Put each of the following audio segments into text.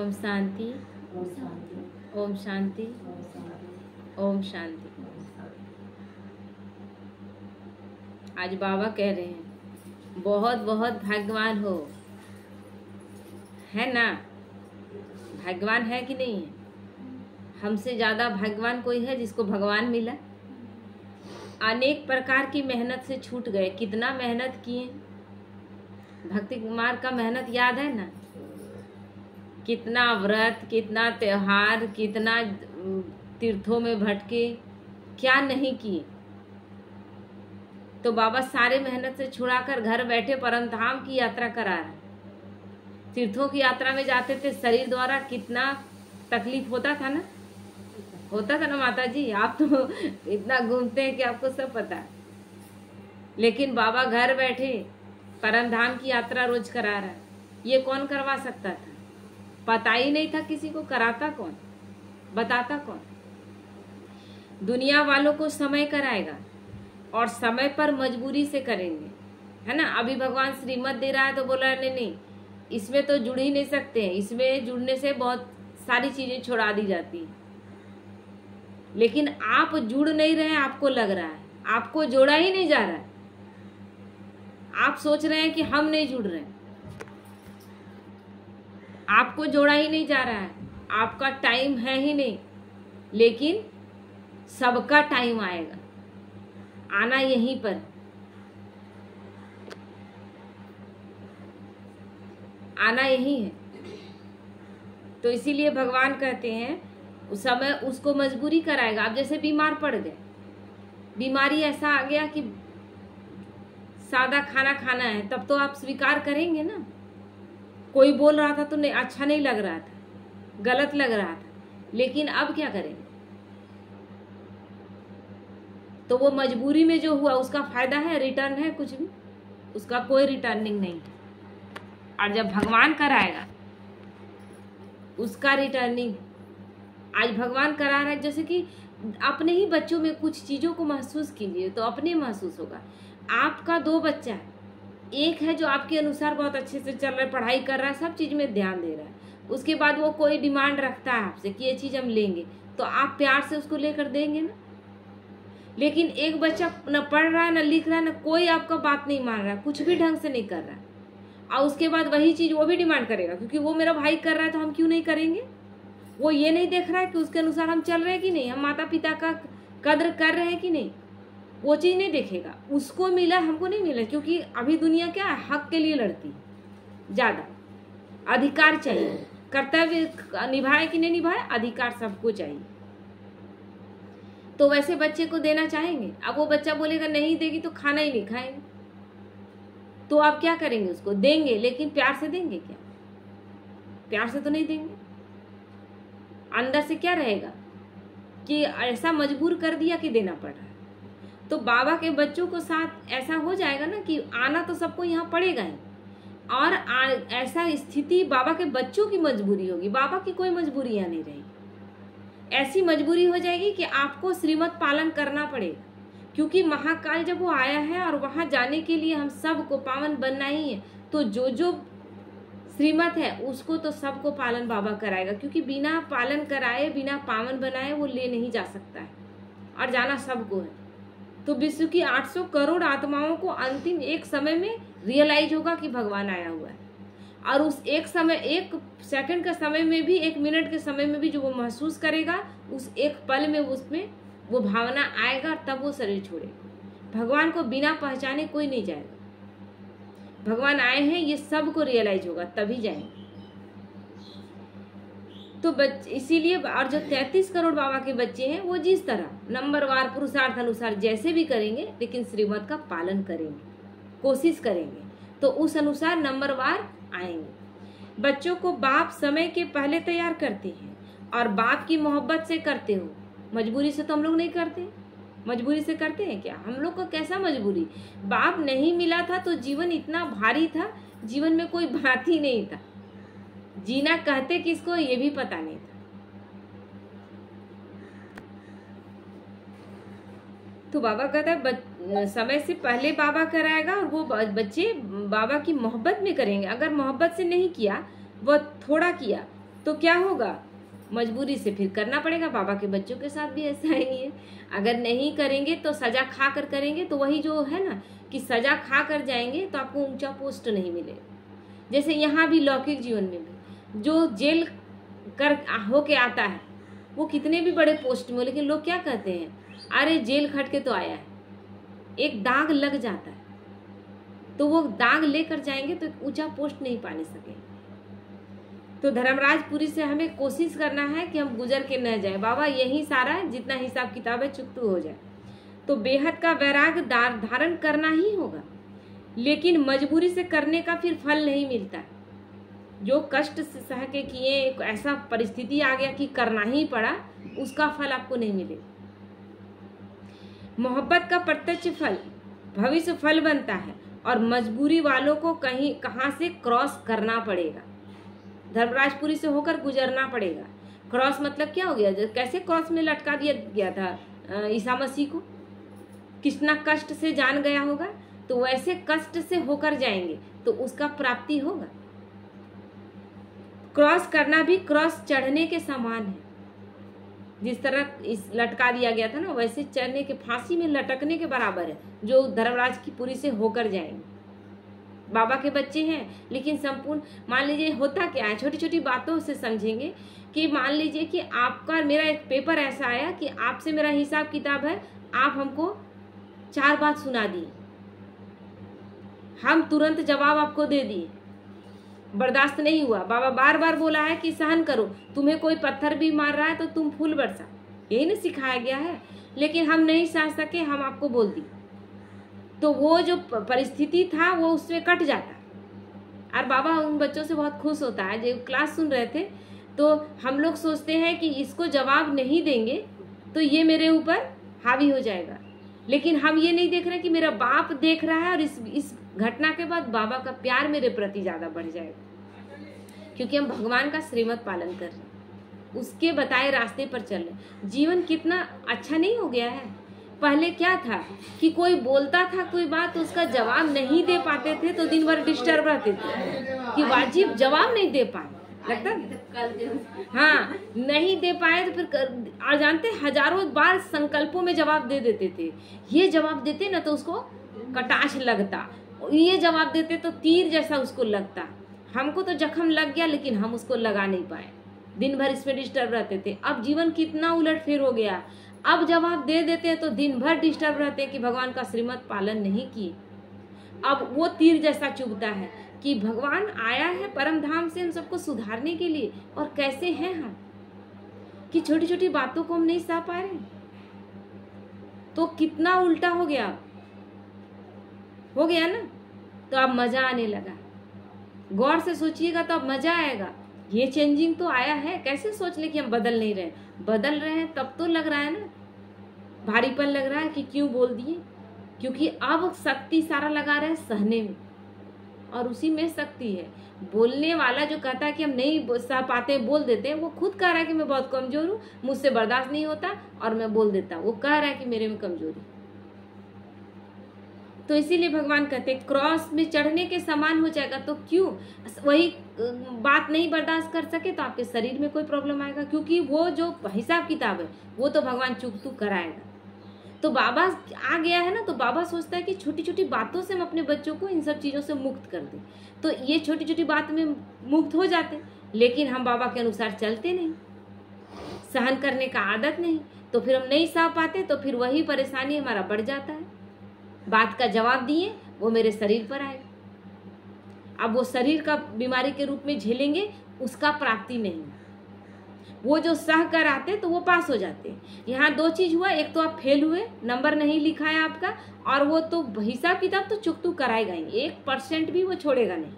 ओम शांति, ओम शांति, ओम शांति, ओम शांति, ओम शांति। ओम शांति। आज बाबा कह रहे हैं बहुत बहुत भाग्यवान हो, है ना? भाग्यवान है कि नहीं है? हमसे ज्यादा भाग्यवान कोई है जिसको भगवान मिला? अनेक प्रकार की मेहनत से छूट गए। कितना मेहनत किए? भक्ति कुमार का मेहनत याद है ना? कितना व्रत, कितना त्योहार, कितना तीर्थों में भटके, क्या नहीं किए। तो बाबा सारे मेहनत से छुड़ाकर घर बैठे परम धाम की यात्रा करा रहे। तीर्थों की यात्रा में जाते थे, शरीर द्वारा कितना तकलीफ होता था ना? होता था ना माता जी? आप तो इतना घूमते हैं कि आपको सब पता है। लेकिन बाबा घर बैठे परम धाम की यात्रा रोज करा रहा है। ये कौन करवा सकता था? पता ही नहीं था किसी को। कराता कौन? बताता कौन? दुनिया वालों को समय कराएगा और समय पर मजबूरी से करेंगे, है ना? अभी भगवान श्रीमत दे रहा है तो बोला नहीं, इसमें तो जुड़ ही नहीं सकते हैं, इसमें जुड़ने से बहुत सारी चीजें छुड़ा दी जाती है। लेकिन आप जुड़ नहीं रहे, आपको लग रहा है, आपको जोड़ा ही नहीं जा रहा है। आप सोच रहे हैं कि हम नहीं जुड़ रहे, आपको जोड़ा ही नहीं जा रहा है, आपका टाइम है ही नहीं। लेकिन सबका टाइम आएगा, आना यहीं पर, आना यही है। तो इसीलिए भगवान कहते हैं उस समय उसको मजबूरी कराएगा। आप जैसे बीमार पड़ गए, बीमारी ऐसा आ गया कि सादा खाना खाना है, तब तो आप स्वीकार करेंगे ना। कोई बोल रहा था तो नहीं, अच्छा नहीं लग रहा था, गलत लग रहा था, लेकिन अब क्या करेंगे? तो वो मजबूरी में जो हुआ उसका फायदा है, रिटर्न है? कुछ भी उसका कोई रिटर्निंग नहीं है। और जब भगवान कराएगा उसका रिटर्निंग। आज भगवान करा रहा है, जैसे कि अपने ही बच्चों में कुछ चीजों को महसूस कीजिए तो अपने महसूस होगा। आपका 2 बच्चा है, एक है जो आपके अनुसार बहुत अच्छे से चल रहा है, पढ़ाई कर रहा है, सब चीज में ध्यान दे रहा है। उसके बाद वो कोई डिमांड रखता है आपसे कि ये चीज हम लेंगे, तो आप प्यार से उसको लेकर देंगे ना। लेकिन एक बच्चा न पढ़ रहा है, न लिख रहा है, न कोई आपका बात नहीं मान रहा है, कुछ भी ढंग से नहीं कर रहा है, और उसके बाद वही चीज वो भी डिमांड करेगा क्योंकि वो मेरा भाई कर रहा है तो हम क्यों नहीं करेंगे। वो ये नहीं देख रहा है कि उसके अनुसार हम चल रहे हैं कि नहीं, हम माता पिता का कद्र कर रहे हैं कि नहीं। वो चीज नहीं देखेगा। उसको मिला, हमको नहीं मिला, क्योंकि अभी दुनिया क्या है, हक के लिए लड़ती है ज्यादा। अधिकार चाहिए, कर्तव्य निभाए कि नहीं निभाए, अधिकार सबको चाहिए। तो वैसे बच्चे को देना चाहेंगे। अब वो बच्चा बोलेगा नहीं देगी तो खाना ही नहीं खाएंगे, तो आप क्या करेंगे? उसको देंगे, लेकिन प्यार से देंगे क्या? प्यार से तो नहीं देंगे। अंदर से क्या रहेगा कि ऐसा मजबूर कर दिया कि देना पड़ रहा है। तो बाबा के बच्चों को साथ ऐसा हो जाएगा ना कि आना तो सबको यहाँ पड़ेगा ही, और ऐसा स्थिति बाबा के बच्चों की मजबूरी होगी, बाबा की कोई मजबूरी यहाँ नहीं रहेगी। ऐसी मजबूरी हो जाएगी कि आपको श्रीमत पालन करना पड़ेगा, क्योंकि महाकाल जब वो आया है और वहां जाने के लिए हम सबको पावन बनना ही है। तो जो जो श्रीमत है उसको तो सबको पालन बाबा कराएगा, क्योंकि बिना पालन कराए, बिना पावन बनाए वो ले नहीं जा सकता है, और जाना सबको है। तो विश्व की 800 करोड़ आत्माओं को अंतिम एक समय में रियलाइज होगा कि भगवान आया हुआ है, और उस एक समय, 1 सेकंड का समय में भी, 1 मिनट के समय में भी जो वो महसूस करेगा, उस एक पल में उसमें वो भावना आएगा, तब वो शरीर छोड़ेगा। भगवान को बिना पहचाने कोई नहीं जाएगा। भगवान आए हैं ये सबको रियलाइज होगा, तभी जाएंगे। तो इसीलिए, और जो 33 करोड़ बाबा के बच्चे हैं वो जिस तरह नंबरवार पुरुषार्थ अनुसार जैसे भी करेंगे, लेकिन श्रीमत का पालन करेंगे, कोशिश करेंगे, तो उस अनुसार नंबरवार आएंगे। बच्चों को बाप समय के पहले तैयार करते हैं, और बाप की मोहब्बत से करते हो। मजबूरी से तो हम लोग नहीं करते। मजबूरी से करते हैं क्या? हम लोग को कैसा मजबूरी? बाप नहीं मिला था तो जीवन इतना भारी था, जीवन में कोई बात ही नहीं था। जीना कहते किसको ये भी पता नहीं था। तो बाबा कहता है समय से पहले बाबा कराएगा, और वो बच्चे बाबा की मोहब्बत में करेंगे। अगर मोहब्बत से नहीं किया, वो थोड़ा किया, तो क्या होगा, मजबूरी से फिर करना पड़ेगा। बाबा के बच्चों के साथ भी ऐसा ही है, अगर नहीं करेंगे तो सजा खा कर करेंगे, तो वही जो है ना कि सजा खा कर जाएंगे तो आपको ऊंचा पोस्ट नहीं मिलेगा। जैसे यहाँ भी लौकिक जीवन में भी जो जेल कर होके आता है वो कितने भी बड़े पोस्ट में हो, लेकिन लोग क्या कहते हैं, अरे जेल खट के तो आया है, एक दाग लग जाता है, तो वो दाग लेकर जाएंगे तो एक ऊंचा पोस्ट नहीं पाने सके। तो धर्मराजपुरी से हमें कोशिश करना है कि हम गुजर के न जाए। बाबा यही सारा जितना हिसाब किताब है चुकतू हो जाए। तो बेहद का वैराग्य धारण करना ही होगा, लेकिन मजबूरी से करने का फिर फल नहीं मिलता। जो कष्ट से सह के किए, एक ऐसा परिस्थिति आ गया कि करना ही पड़ा, उसका फल आपको नहीं मिलेगा। मोहब्बत का प्रत्यक्ष फल भविष्य फल बनता है, और मजबूरी वालों को कहाँ से क्रॉस करना पड़ेगा, धर्मराजपुरी से होकर गुजरना पड़ेगा। क्रॉस मतलब क्या हो गया, कैसे क्रॉस में लटका दिया गया था ईसा मसीह को, कितना कष्ट से जान गया होगा, तो वैसे कष्ट से होकर जाएंगे तो उसका प्राप्ति होगा। क्रॉस करना भी क्रॉस चढ़ने के समान है। जिस तरह इस लटका दिया गया था ना, वैसे चढ़ने के, फांसी में लटकने के बराबर है, जो धर्मराज की पुरी से होकर जाएंगे। बाबा के बच्चे हैं, लेकिन संपूर्ण, मान लीजिए होता क्या है, छोटी छोटी बातों से समझेंगे कि मान लीजिए कि आपका मेरा एक पेपर ऐसा आया कि आपसे मेरा हिसाब किताब है, आप हमको 4 बात सुना दिए, हम तुरंत जवाब आपको दे दिए, बर्दाश्त नहीं हुआ। बाबा बार बार बोला है कि सहन करो, तुम्हें कोई पत्थर भी मार रहा है तो तुम फूल बरसा, यही ना सिखाया गया है, लेकिन हम नहीं सह सके, हम आपको बोल दी। तो वो जो परिस्थिति था वो उसमें कट जाता। और बाबा उन बच्चों से बहुत खुश होता है जो क्लास सुन रहे थे। तो हम लोग सोचते हैं कि इसको जवाब नहीं देंगे तो ये मेरे ऊपर हावी हो जाएगा, लेकिन हम ये नहीं देख रहे कि मेरा बाप देख रहा है, और इस घटना के बाद बाबा का प्यार मेरे प्रति ज्यादा बढ़ जाएगा, क्योंकि हम भगवान का श्रीमत पालन कर रहे हैं, उसके बताए रास्ते पर चल रहे। जीवन कितना अच्छा नहीं हो गया है। पहले क्या था कि कोई बोलता था कोई बात, तो उसका जवाब नहीं दे पाते थे तो दिन भर डिस्टर्ब रहते थे कि वाजिब जवाब नहीं दे पाए, लगता हाँ नहीं दे पाए तो फिर और जानते हजारों बार संकल्पों में जवाब दे देते थे। ये जवाब देते ना तो उसको कटाश लगता, ये जवाब देते तो तीर जैसा उसको लगता। हमको तो जख्म लग गया, लेकिन हम उसको लगा नहीं पाए, दिन भर इसमें डिस्टर्ब रहते थे। अब जीवन कितना उलटफेर हो गया, अब जवाब दे देते हैं तो दिन भर डिस्टर्ब रहते हैं कि भगवान का श्रीमत पालन नहीं किए। अब वो तीर जैसा चुभता है कि भगवान आया है परम धाम से हम सबको सुधारने के लिए, और कैसे हैं हम कि छोटी छोटी बातों को हम नहीं सह पा रहे। तो कितना उल्टा हो गया ना। तो अब मजा आने लगा, गौर से सोचिएगा तो अब मजा आएगा। ये चेंजिंग तो आया है, कैसे सोच ले कि हम बदल नहीं रहे, बदल रहे हैं तब तो लग रहा है ना, भारीपन लग रहा है कि क्यों बोल दिए, क्योंकि अब शक्ति सारा लगा रहे हैं सहने में, और उसी में शक्ति है। बोलने वाला जो कहता है कि हम नहीं सह पाते बोल देते हैं, वो खुद कह रहा है कि मैं बहुत कमजोर हूँ, मुझसे बर्दाश्त नहीं होता और मैं बोल देता हूँ, वो कह रहा है कि मेरे में कमजोरी। तो इसीलिए भगवान कहते हैं क्रॉस में चढ़ने के समान हो जाएगा। तो क्यों वही बात नहीं बर्दाश्त कर सके तो आपके शरीर में कोई प्रॉब्लम आएगा, क्योंकि वो जो हिसाब किताब है वो तो भगवान चुकतू कराएगा। तो बाबा आ गया है ना, तो बाबा सोचता है कि छोटी छोटी बातों से हम अपने बच्चों को इन सब चीज़ों से मुक्त कर दें। तो ये छोटी छोटी बात में मुक्त हो जाते, लेकिन हम बाबा के अनुसार चलते नहीं, सहन करने का आदत नहीं, तो फिर हम नहीं सह पाते, तो फिर वही परेशानी हमारा बढ़ जाता है। बात का जवाब दिए वो मेरे शरीर पर आएगा। अब वो शरीर का बीमारी के रूप में झेलेंगे, उसका प्राप्ति नहीं। वो जो सह कर आते तो वो पास हो जाते। यहाँ 2 चीज हुआ, एक तो आप फेल हुए, नंबर नहीं लिखा है आपका, और वो तो हिसाब किताब तो चुकतू कराएगा ही, 1% भी वो छोड़ेगा नहीं,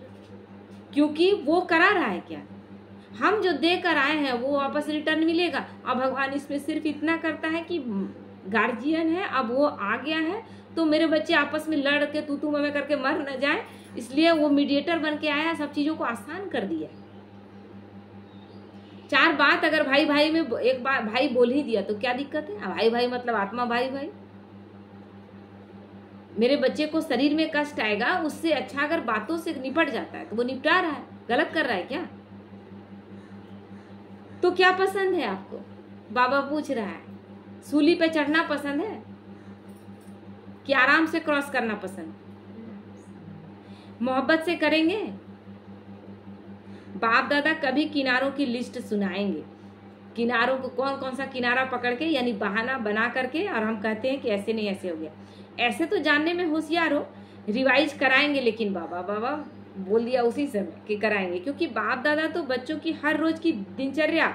क्योंकि वो करा रहा है क्या, हम जो दे कर आए हैं वो वापस रिटर्न मिलेगा। अब भगवान इसमें सिर्फ इतना करता है कि गार्जियन है, अब वो आ गया है तो मेरे बच्चे आपस में लड़ के तू मैं करके मर न जाए, इसलिए वो मीडिएटर बन के आया, सब चीजों को आसान कर दिया। 4 बात अगर भाई भाई में एक बार भाई बोल ही दिया तो क्या दिक्कत है। भाई भाई मतलब आत्मा भाई भाई। मेरे बच्चे को शरीर में कष्ट आएगा, उससे अच्छा अगर बातों से निपट जाता है तो वो निपटा रहा है, गलत कर रहा है क्या। तो क्या पसंद है आपको? बाबा पूछ रहा है, सूली पे चढ़ना पसंद है कि आराम से क्रॉस करना पसंद? मोहब्बत से करेंगे? बाप दादा कभी किनारों की लिस्ट सुनाएंगे, किनारों को कौन कौन सा किनारा पकड़ के, यानी बहाना बना करके, और हम कहते हैं कि ऐसे नहीं ऐसे हो गया। ऐसे तो जानने में होशियार हो, रिवाइज कराएंगे, लेकिन बाबा बोल दिया उसी समय कि कराएंगे, क्योंकि बाप दादा तो बच्चों की हर रोज की दिनचर्या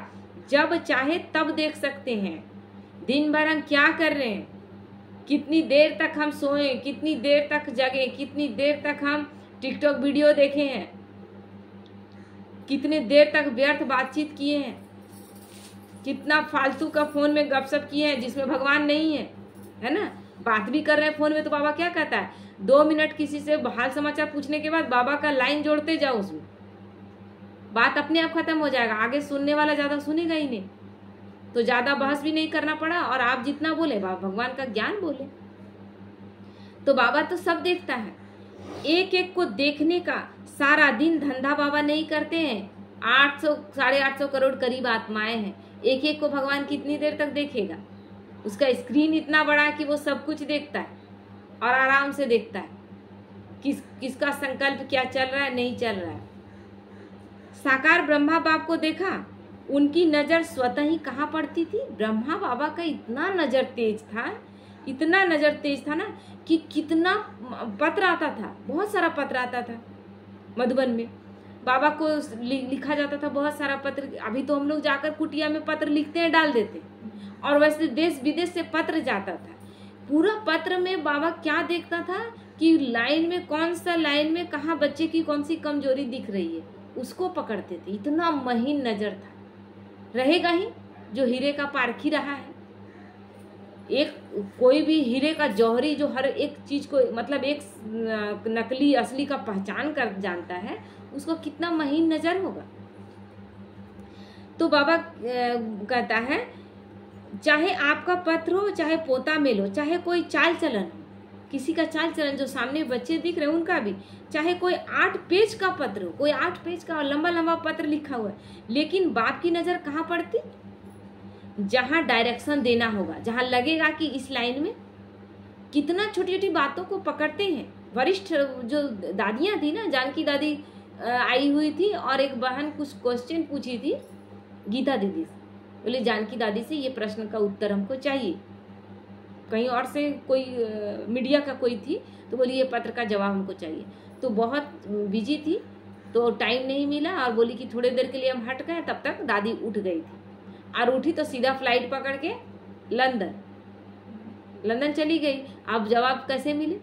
जब चाहे तब देख सकते हैं। दिन भर हम क्या कर रहे हैं, कितनी देर तक हम सोए, कितनी देर तक जगे, कितनी देर तक हम टिकटॉक वीडियो देखे हैं, कितने देर तक व्यर्थ बातचीत किए हैं, कितना फालतू का फोन में गपशप किए हैं जिसमें भगवान नहीं है ना। बात भी कर रहे हैं फोन में तो बाबा क्या कहता है, 2 मिनट किसी से हाल समाचार पूछने के बाद बाबा का लाइन जोड़ते जाओ, उसमें बात अपने आप खत्म हो जाएगा। आगे सुनने वाला ज्यादा सुनेगा ही नहीं, तो ज्यादा बहस भी नहीं करना पड़ा, और आप जितना बोले बाबा भगवान का ज्ञान बोले। तो बाबा तो सब देखता है, एक एक को देखने का सारा दिन धंधा बाबा नहीं करते हैं। 800 850 करोड़ करीब आत्माएं हैं, एक एक को भगवान कितनी देर तक देखेगा? उसका स्क्रीन इतना बड़ा है कि वो सब कुछ देखता है और आराम से देखता है किसका संकल्प क्या चल रहा है, नहीं चल रहा है। साकार ब्रह्मा बाप को देखा, उनकी नजर स्वतः ही कहाँ पड़ती थी? ब्रह्मा बाबा का इतना नजर तेज था, इतना नजर तेज था ना कि कितना पत्र आता था, बहुत सारा पत्र आता था मधुबन में। बाबा को लिखा जाता था बहुत सारा पत्र। अभी तो हम लोग जाकर कुटिया में पत्र लिखते हैं, डाल देते, और वैसे देश विदेश से पत्र जाता था। पूरा पत्र में बाबा क्या देखता था कि लाइन में कौन सा, लाइन में कहाँ बच्चे की कौन सी कमजोरी दिख रही है, उसको पकड़ते थे। इतना महीन नजर था, रहेगा ही जो हीरे का पारखी रहा है। एक कोई भी हीरे का जौहरी जो हर एक चीज को, मतलब एक नकली असली का पहचान कर जानता है, उसको कितना महीन नजर होगा। तो बाबा कहता है, चाहे आपका पत्र हो, चाहे पोता मेल हो, चाहे कोई चाल चलन हो, किसी का चाल चलन जो सामने बच्चे दिख रहे हैं उनका भी, चाहे कोई 8 पेज का पत्र हो, कोई 8 पेज का लंबा लंबा पत्र लिखा हुआ है, लेकिन बाप की नजर कहाँ पड़ती? जहां डायरेक्शन देना होगा, जहां लगेगा कि इस लाइन में। कितना छोटी छोटी बातों को पकड़ते हैं। वरिष्ठ जो दादियां थी ना, जानकी दादी आई हुई थी और एक बहन कुछ क्वेश्चन पूछी थी गीता दीदी से, बोले जानकी दादी से ये प्रश्न का उत्तर हमको चाहिए। कहीं और से कोई मीडिया का कोई थी, तो बोली ये पत्र का जवाब हमको चाहिए। तो बहुत बिजी थी तो टाइम नहीं मिला, और बोली कि थोड़ी देर के लिए हम हट गए। तब तक दादी उठ गई थी, और उठी तो सीधा फ्लाइट पकड़ के लंदन चली गई। अब जवाब कैसे मिले?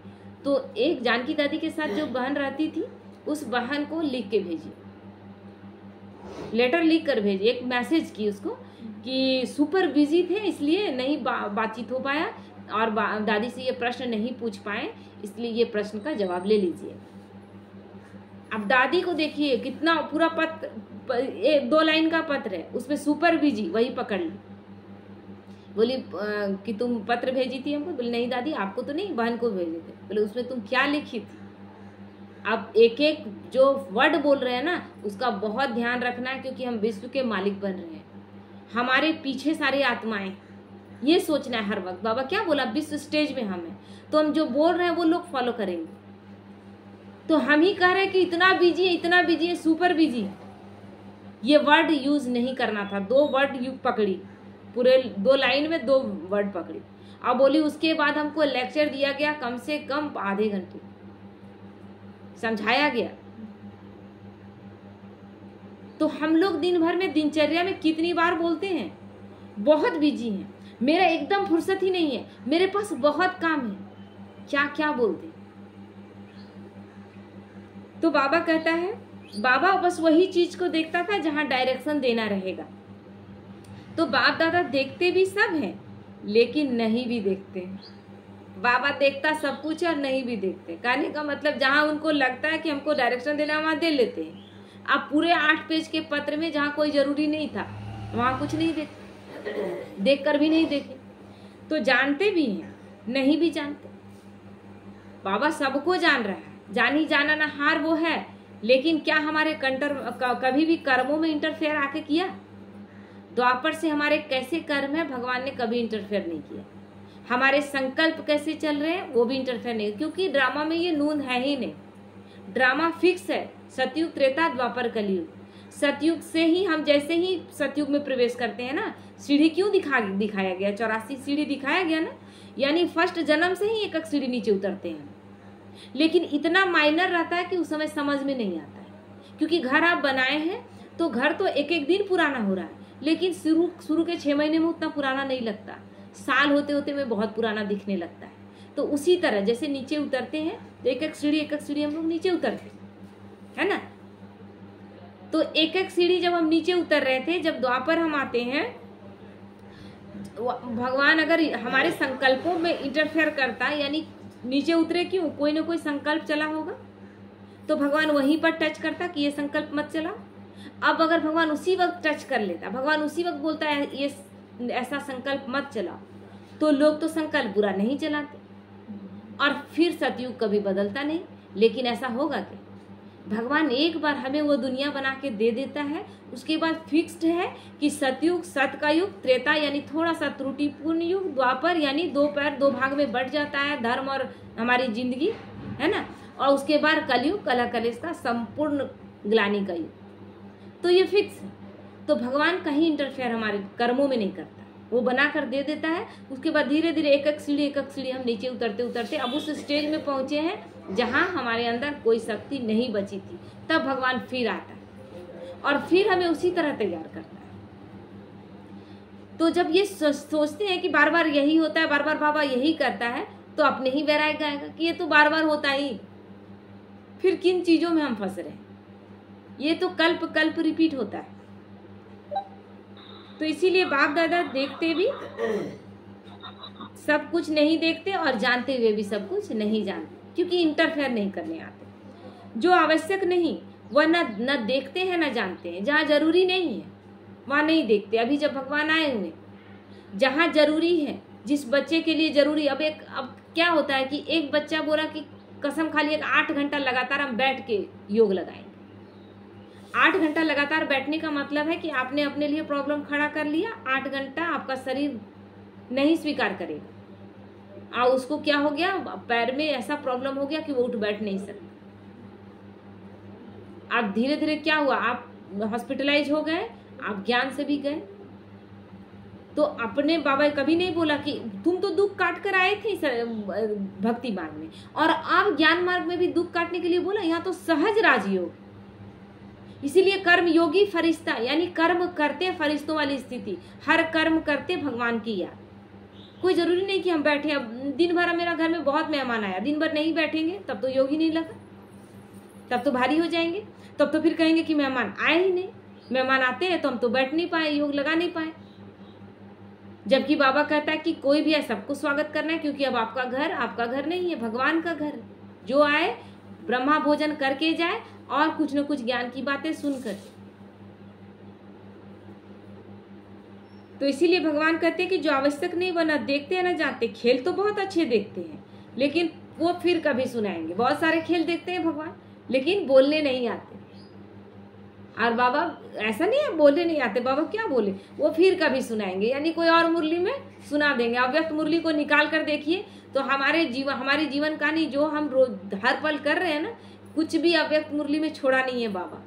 तो एक जानकी दादी के साथ जो बहन रहती थी, उस बहन को लिख के भेजी, लेटर लिख कर भेजी, एक मैसेज की उसको कि सुपर बिजी थे इसलिए नहीं बातचीत हो पाया, और दादी से ये प्रश्न नहीं पूछ पाए, इसलिए ये प्रश्न का जवाब ले लीजिए। अब दादी को देखिए कितना पूरा पत्र, 2 लाइन का पत्र है, उसमें सुपर बिजी, वही पकड़ ली। बोली कि तुम पत्र भेजी थी हमको? बोली नहीं दादी, आपको तो नहीं, बहन को भेजे थे। बोले उसमें तुम क्या लिखी थी? अब एक एक जो वर्ड बोल रहे हैं ना, उसका बहुत ध्यान रखना है, क्योंकि हम विश्व के मालिक बन रहे हैं। हमारे पीछे सारी आत्माएं, ये सोचना है हर वक्त। बाबा क्या बोला? विश्व स्टेज में हम हैं, तो हम जो बोल रहे हैं वो लोग फॉलो करेंगे। तो हम ही कह रहे हैं कि इतना बिजी है, इतना बिजी है, सुपर बिजी है। ये वर्ड यूज नहीं करना था। 2 वर्ड यू पकड़ी, पूरे 2 लाइन में 2 वर्ड पकड़ी। अब बोली उसके बाद हमको लेक्चर दिया गया, कम से कम आधे घंटे समझाया गया। तो हम लोग दिन भर में दिनचर्या में कितनी बार बोलते हैं बहुत बिजी हैं, मेरा एकदम फुर्सत ही नहीं है, मेरे पास बहुत काम है, क्या क्या बोलते। तो बाबा कहता है, बाबा बस वही चीज को देखता था जहां डायरेक्शन देना रहेगा। तो बाप दादा देखते भी सब हैं, लेकिन नहीं भी देखते हैं। बाबा देखता सब कुछ और नहीं भी देखते। कहने का मतलब जहां उनको लगता है कि हमको डायरेक्शन देना, वहां दे लेते हैं। आप पूरे 8 पेज के पत्र में जहां कोई जरूरी नहीं था, वहां कुछ नहीं देख कर भी नहीं देखे। तो जानते भी हैं, नहीं भी जानते। बाबा सबको जान रहा है, जानी जाना ना हार वो है, लेकिन क्या हमारे कभी भी कर्मों में इंटरफेयर आके किया? द्वापर से हमारे कैसे कर्म है भगवान ने कभी इंटरफेयर नहीं किया। हमारे संकल्प कैसे चल रहे हैं वो भी इंटरफेयर नहीं, क्योंकि ड्रामा में ये नूंद है ही नहीं। ड्रामा फिक्स है, सतयुग त्रेता द्वापर कलयुग। सतयुग से ही हम जैसे ही सतयुग में प्रवेश करते हैं ना, सीढ़ी क्यों दिखाया गया, 84 सीढ़ी दिखाया गया ना, यानी फर्स्ट जन्म से ही एक एक सीढ़ी नीचे उतरते हैं। लेकिन इतना माइनर रहता है कि उस समय समझ में नहीं आता है, क्योंकि घर आप बनाए हैं तो घर तो एक एक दिन पुराना हो रहा है, लेकिन शुरू के 6 महीने में उतना पुराना नहीं लगता, साल होते होते में बहुत पुराना दिखने लगता है। तो उसी तरह जैसे नीचे उतरते हैं तो एक एक सीढ़ी हम लोग नीचे उतरते है ना। तो एक एक सीढ़ी जब हम नीचे उतर रहे थे, जब द्वापर हम आते हैं, भगवान अगर हमारे संकल्पों में इंटरफेयर करता, यानी नीचे उतरे क्यों, कोई ना कोई संकल्प चला होगा, तो भगवान वहीं पर टच करता कि ये संकल्प मत चलाओ। अब अगर भगवान उसी वक्त टच कर लेता, भगवान उसी वक्त बोलता है ये ऐसा संकल्प मत चलाओ, तो लोग तो संकल्प बुरा नहीं चलाते और फिर सतयुग कभी बदलता नहीं। लेकिन ऐसा होगा कि भगवान एक बार हमें वो दुनिया बना के दे देता है, उसके बाद फिक्स्ड है कि सतयुग, सत का युग, त्रेता यानी थोड़ा सा त्रुटिपूर्ण युग, द्वापर यानी 2 पैर 2 भाग में बढ़ जाता है धर्म और हमारी जिंदगी, है ना, और उसके बाद कलयुग, कलह कलेश का संपूर्ण ग्लानि का युग। तो ये फिक्स है। तो भगवान कहीं इंटरफेयर हमारे कर्मों में नहीं करता, वो बना कर दे देता है। उसके बाद धीरे धीरे एक एक सीढ़ी हम नीचे उतरते उतरते अब उस स्टेज में पहुंचे हैं जहां हमारे अंदर कोई शक्ति नहीं बची थी। तब भगवान फिर आता है और फिर हमें उसी तरह तैयार करता है। तो जब ये सोचते हैं कि बार बार यही होता है, बार बार बाबा यही करता है, तो अपने ही वैराग्य आएगा कि ये तो बार बार होता ही, फिर किन चीजों में हम फंस रहे हैं, ये तो कल्प कल्प रिपीट होता है। तो इसीलिए बाप दादा देखते भी सब कुछ नहीं देखते और जानते हुए भी सब कुछ नहीं जानते, क्योंकि इंटरफेयर नहीं करने आते। जो आवश्यक नहीं वह न देखते हैं न जानते हैं। जहाँ जरूरी नहीं है वहाँ नहीं देखते। अभी जब भगवान आए हुए, जहाँ जरूरी है, जिस बच्चे के लिए जरूरी, अब क्या होता है कि एक बच्चा बोला कि कसम खा लिया 8 घंटा लगातार हम बैठ के योग लगाएंगे। 8 घंटा लगातार बैठने का मतलब है कि आपने अपने लिए प्रॉब्लम खड़ा कर लिया। 8 घंटा आपका शरीर नहीं स्वीकार करेगा और उसको क्या हो गया, पैर में ऐसा प्रॉब्लम हो गया कि वो उठ बैठ नहीं सकता। आप धीरे धीरे क्या हुआ, आप हॉस्पिटलाइज हो गए, आप ज्ञान से भी गए। तो अपने बाबा कभी नहीं बोला कि तुम तो दुख काट कर आए थे भक्ति मार्ग में और आप ज्ञान मार्ग में भी दुख काटने के लिए बोला। यहाँ तो सहज राजयोग, इसीलिए कर्म योगी फरिश्ता, यानी कर्म करते फरिश्तों वाली स्थिति। हर कर्म करते भगवान की याद। कोई जरूरी नहीं कि हम बैठे। अब दिन भर मेरा घर में बहुत मेहमान आया, दिन भर नहीं बैठेंगे तब तो योगी नहीं लगा, तब तो भारी हो जाएंगे, तब तो फिर कहेंगे कि मेहमान आए ही नहीं। मेहमान आते हैं तो हम तो बैठ नहीं पाए, योग लगा नहीं पाए। जबकि बाबा कहता है कि कोई भी है सबको स्वागत करना है, क्योंकि अब आपका घर नहीं है, भगवान का घर। जो आए ब्रह्मा भोजन करके जाए और कुछ न कुछ ज्ञान की बातें सुनकर। तो इसीलिए भगवान कहते हैं कि जो आवश्यक नहीं वह न देखते हैं न जानते। खेल तो बहुत अच्छे देखते हैं, लेकिन वो फिर कभी सुनाएंगे। बहुत सारे खेल देखते हैं भगवान, लेकिन बोलने नहीं आते। और बाबा ऐसा नहीं है बोलने नहीं आते, बाबा क्या बोले, वो फिर कभी सुनाएंगे, यानी कोई और मुरली में सुना देंगे। अव्यक्त मुरली को निकाल कर देखिए तो हमारी जीवन कहानी जो हम रोज हर पल कर रहे हैं ना, कुछ भी अव्यक्त मुरली में छोड़ा नहीं है बाबा।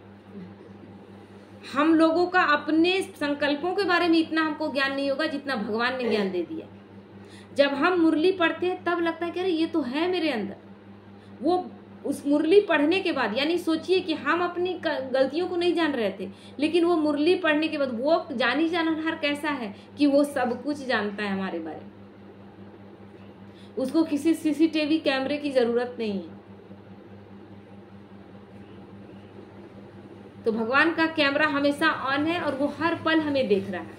हम लोगों का अपने संकल्पों के बारे में इतना हमको ज्ञान नहीं होगा जितना भगवान ने ज्ञान दे दिया। जब हम मुरली पढ़ते हैं तब लगता है कि अरे ये तो है मेरे अंदर। वो उस मुरली पढ़ने के बाद, यानी सोचिए कि हम अपनी गलतियों को नहीं जान रहे थे, लेकिन वो मुरली पढ़ने के बाद वो जानहार कैसा है कि वो सब कुछ जानता है हमारे बारे में। उसको किसी सीसीटीवी कैमरे की जरूरत नहीं है। तो भगवान का कैमरा हमेशा ऑन है और वो हर पल हमें देख रहा है।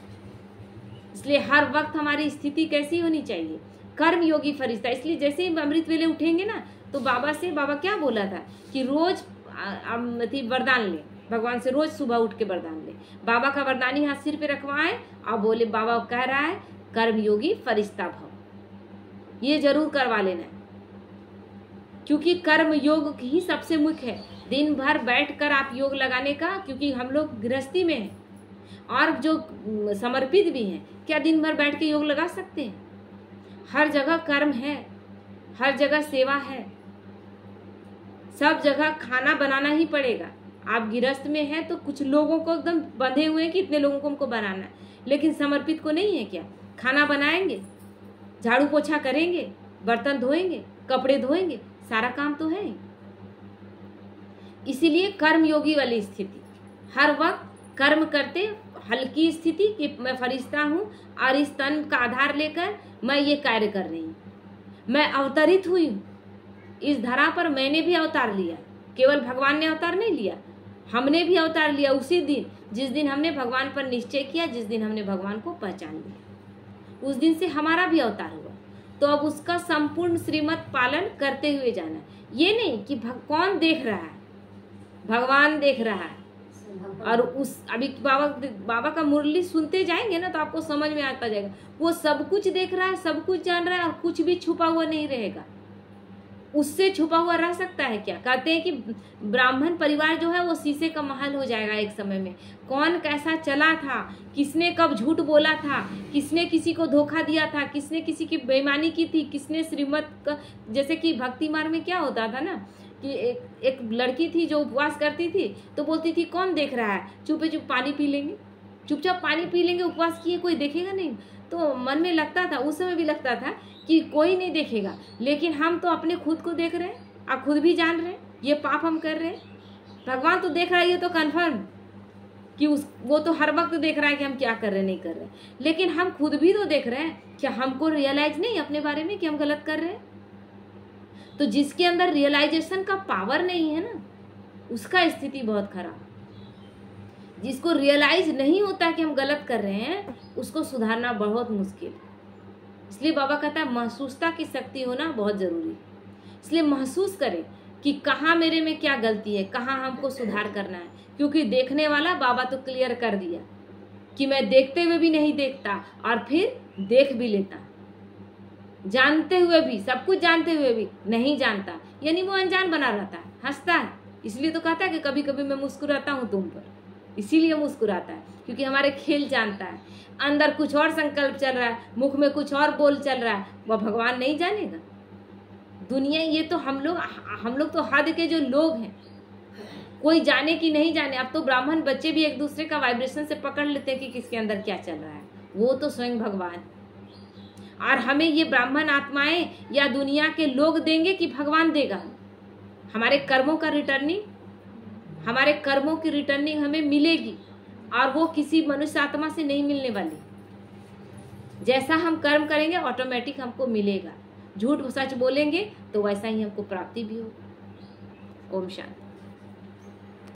इसलिए हर वक्त हमारी स्थिति कैसी होनी चाहिए, कर्म योगी फरिश्ता। इसलिए जैसे ही अमृत वेले उठेंगे ना, तो बाबा क्या बोला था कि रोज वरदान ले, भगवान से रोज सुबह उठ के वरदान ले। बाबा का वरदान ही हाथ सिर पे रखवाए और बोले, बाबा कह रहा है कर्म योगी फरिश्ता भव, ये जरूर करवा लेना है, क्योंकि कर्म योग ही सबसे मुख्य है। दिन भर बैठकर आप योग लगाने का, क्योंकि हम लोग गृहस्थी में हैं, और जो समर्पित भी हैं, क्या दिन भर बैठ के योग लगा सकते हैं? हर जगह कर्म है, हर जगह सेवा है, सब जगह खाना बनाना ही पड़ेगा। आप गृहस्थ में हैं तो कुछ लोगों को एकदम बंधे हुए हैं कि इतने लोगों को हमको बनाना है, लेकिन समर्पित को नहीं है क्या? खाना बनाएंगे, झाड़ू पोछा करेंगे, बर्तन धोएंगे, कपड़े धोएंगे, सारा काम तो है। इसीलिए कर्म योगी वाली स्थिति, हर वक्त कर्म करते, हल्की स्थिति कि मैं फरिश्ता हूँ और इस तन का आधार लेकर मैं ये कार्य कर रही हूँ, मैं अवतरित हुई हूँ इस धरा पर। मैंने भी अवतार लिया, केवल भगवान ने अवतार नहीं लिया, हमने भी अवतार लिया उसी दिन जिस दिन हमने भगवान पर निश्चय किया, जिस दिन हमने भगवान को पहचान लिया, उस दिन से हमारा भी अवतार हुआ। तो अब उसका संपूर्ण श्रीमत पालन करते हुए जाना, ये नहीं कि कौन देख रहा है, भगवान देख रहा है। और उस अभी बाबा का मुरली सुनते जाएंगे ना तो आपको समझ में आता जाएगा, वो सब कुछ देख रहा है, सब कुछ जान रहा है और कुछ भी छुपा हुआ नहीं रहेगा। उससे छुपा हुआ रह सकता है क्या? कहते हैं कि ब्राह्मण परिवार जो है वो शीशे का महल हो जाएगा एक समय में। कौन कैसा चला था, किसने कब झूठ बोला था, किसने किसी को धोखा दिया था, किसने किसी की बेईमानी की थी, किसने श्रीमत का, जैसे कि भक्ति मार्ग में क्या होता था ना कि एक लड़की थी जो उपवास करती थी तो बोलती थी कौन देख रहा है, चुपे चुप पानी पी लेंगे, चुपचाप पानी पी लेंगे, उपवास किए कोई देखेगा नहीं। तो मन में लगता था, उस समय भी लगता था कि कोई नहीं देखेगा, लेकिन हम तो अपने खुद को देख रहे हैं और खुद भी जान रहे हैं ये पाप हम कर रहे हैं। भगवान तो देख रहा है, ये तो कन्फर्म कि वो तो हर वक्त देख रहा है कि हम क्या कर रहे हैं नहीं कर रहे हैं, लेकिन हम खुद भी तो देख रहे हैं। क्या हमको रियलाइज नहीं अपने बारे में कि हम गलत कर रहे हैं? तो जिसके अंदर रियलाइजेशन का पावर नहीं है ना, उसका स्थिति बहुत खराब। जिसको रियलाइज नहीं होता कि हम गलत कर रहे हैं, उसको सुधारना बहुत मुश्किल। इसलिए बाबा कहता है महसूसता की शक्ति होना बहुत जरूरी है। इसलिए महसूस करें कि कहाँ मेरे में क्या गलती है, कहाँ हमको सुधार करना है, क्योंकि देखने वाला बाबा तो क्लियर कर दिया कि मैं देखते हुए भी नहीं देखता और फिर देख भी लेता, जानते हुए भी, सब कुछ जानते हुए भी नहीं जानता, यानी वो अनजान बना रहता है, हंसता है। इसलिए तो कहता है कि कभी कभी मैं मुस्कुराता हूँ तुम पर, इसीलिए मुस्कुराता है क्योंकि हमारे खेल जानता है। अंदर कुछ और संकल्प चल रहा है, मुख में कुछ और बोल चल रहा है, वह भगवान नहीं जानेगा। दुनिया ये तो हम लोग तो हद के जो लोग हैं, कोई जाने की नहीं जाने। अब तो ब्राह्मण बच्चे भी एक दूसरे का वाइब्रेशन से पकड़ लेते हैं कि किसके अंदर क्या चल रहा है, वो तो स्वयं भगवान। और हमें ये ब्राह्मण आत्माएं या दुनिया के लोग देंगे कि भगवान देगा? हमारे कर्मों का रिटर्निंग, हमारे कर्मों की रिटर्निंग हमें मिलेगी और वो किसी मनुष्य आत्मा से नहीं मिलने वाली। जैसा हम कर्म करेंगे ऑटोमेटिक हमको मिलेगा, झूठ सच बोलेंगे तो वैसा ही हमको प्राप्ति भी होगी। ओम शांति।